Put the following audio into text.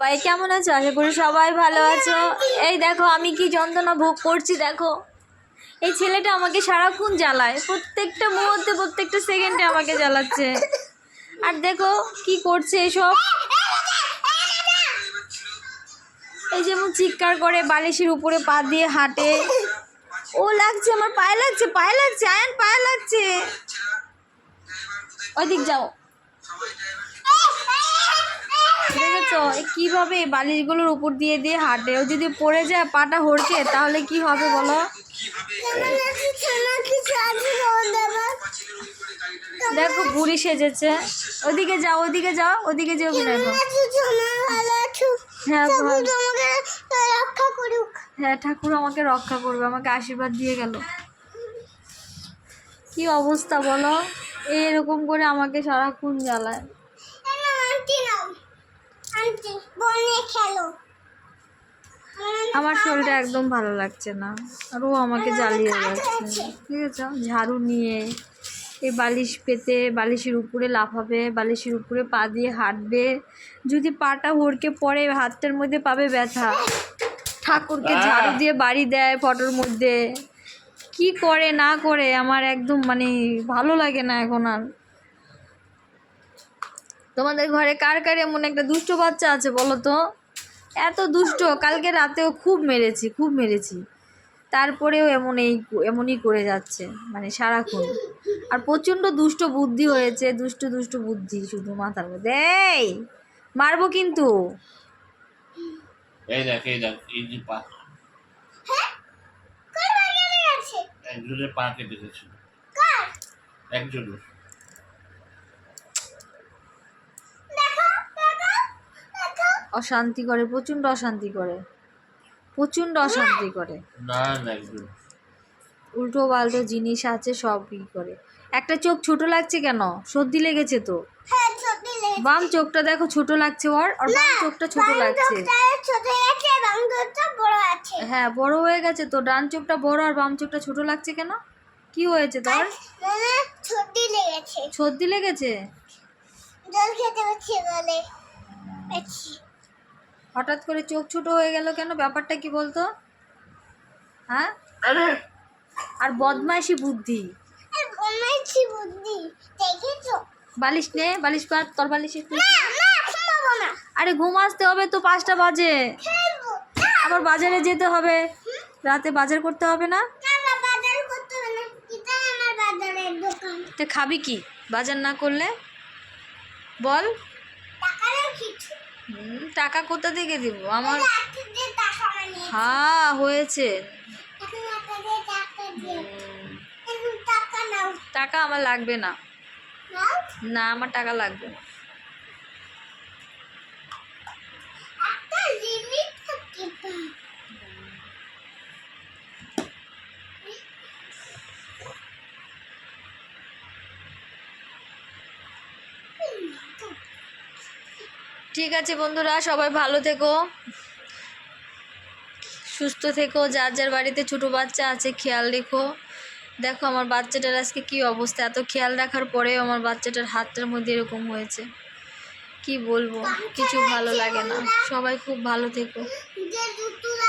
সবাই কেমন আছো? আশা করি সবাই ভালো আছো। এই দেখো আমি কি যন্ত্রণা ভোগ করছি দেখো। এই ছেলেটা আমাকে সারাক্ষণ জ্বালায়, প্রত্যেকটা মুহূর্তে প্রত্যেকটা সেকেন্ডে আমাকে জ্বালাচ্ছে। আর দেখো কি করছে এসব, এই যেমন চিৎকার করে, বালিশের উপরে পা দিয়ে হাঁটে। ও লাগছে, আমার পায়ে লাগছে, পায়ে লাগছে, আয়ন পায়ে লাগছে। ওইদিক যাও। দেখেছো কিভাবে বালিশগুলোর উপর দিয়ে দিয়ে হাঁটে? ও যদি পড়ে যায় পাটা হড়কে তাহলে কি হবে বলো? দেখো বুড়ি সেজেছে। ওদিকে যাও, ওদিকে যাও, ওদিকে যেও। দেখো হ্যাঁ হ্যাঁ, ঠাকুর আমাকে রক্ষা করবে, আমাকে আশীর্বাদ দিয়ে গেল। কি অবস্থা বলো, এরকম করে আমাকে সারাক্ষণ জ্বালায়। আমার শরীরটা একদম ভালো লাগছে না, আর ও আমাকে জ্বালিয়ে যাচ্ছে। ঠিক আছে, ঝাড়ু নিয়ে এই বালিশ পেতে বালিশের উপরে লাফাবে, বালিশের উপরে পা দিয়ে হাঁটবে। যদি পাটা হড়কে পড়ে হাতের মধ্যে পাবে ব্যথা। ঠাকুরকে ঝাড়ু দিয়ে বাড়ি দেয় ফটোর মধ্যে। কি করে না করে আমার একদম মানে ভালো লাগে না এখন আর। তোমাদের ঘরে কার কার এমন একটা দুষ্ট বাচ্চা আছে বলো তো? এত দুষ্ট, কালকে রাতেও খুব মেরেছি, তারপরেও এমনই করে যাচ্ছে মানে সারাক্ষণ। আর প্রচণ্ড দুষ্ট বুদ্ধি হয়েছে, দুষ্ট বুদ্ধি শুধু মাথার মধ্যে। এই মারবো কিন্তু। এই দেখ এই যে পা, একজনের পা কেটে গেছিল, একজনের। অশান্তি করে, প্রচণ্ড অশান্তি করে। না একজন উল্টো পাল্টো জিনিস আছে, সবই করে। একটা চোখ ছোট লাগছে কেন? সর্দি লেগেছে তো। বাম চোখটা দেখো ছোট লাগছে, ওর বাম চোখটা ছোট লাগছে। হ্যাঁ বড় হয়ে গেছে তো, ডান চোখটা বড় আর বাম চোখটা ছোট লাগছে কেন? কি হয়েছে তোর? সর্দি লেগেছে। হঠাৎ করে চোখ ছোট হয়ে গেল কেন? ব্যাপারটা কি বলতো? হ্যাঁ, আর বদমাইশি বুদ্ধি। বালিশ নে, বালিশ পার, তোর বালিশ। আরে ঘুম আসতে হবে তো, 5টা বাজে। আবার বাজারে যেতে হবে, রাতে বাজার করতে হবে না? তো খাবি কি বাজার না করলে? বল। টাকা কোথা থেকে দিব আমার? হ্যাঁ হয়েছে। টাকা আমার লাগবে না, না আমার টাকা লাগবে না। ঠিক আছে বন্ধুরা, সবাই ভালো থেকো, সুস্থ থেকো। যার যার বাড়িতে ছোটো বাচ্চা আছে খেয়াল রেখো। দেখো আমার বাচ্চাটার আজকে কি অবস্থা, এত খেয়াল রাখার পরেও আমার বাচ্চাটার হাতটার মধ্যে এরকম হয়েছে। কি বলবো, কিছু ভালো লাগে না। সবাই খুব ভালো থেকো।